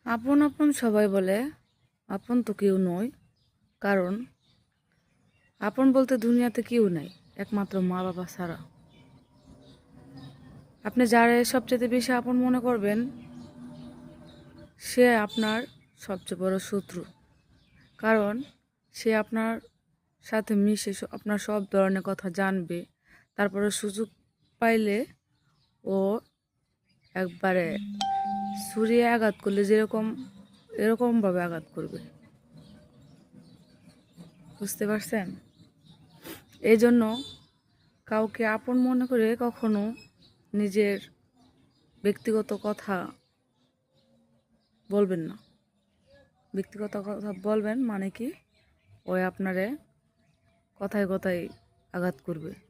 আপন আপন সবাই বলে, আপন তো কেউ নয়। কারণ আপন বলতে দুনিয়াতে কেউ নাই, একমাত্র মা বাবা ছাড়া। আপনি যারে সবচেয়ে বেশি আপন মনে করবেন, সে আপনার সবচেয়ে বড় শত্রু। কারণ সে আপনার সাথে মিশে আপনার সব ধরনের কথা জানবে। তারপরে সুযোগ পাইলে ও একবারে ছুরি আঘাত করলে যেরকম এরকমভাবে আঘাত করবে। বুঝতে পারছেন? এই জন্য কাউকে আপন মনে করে কখনো নিজের ব্যক্তিগত কথা বলবেন না। ব্যক্তিগত কথা বলবেন মানে কি, ওই আপনারে কথায় কথায় আঘাত করবে।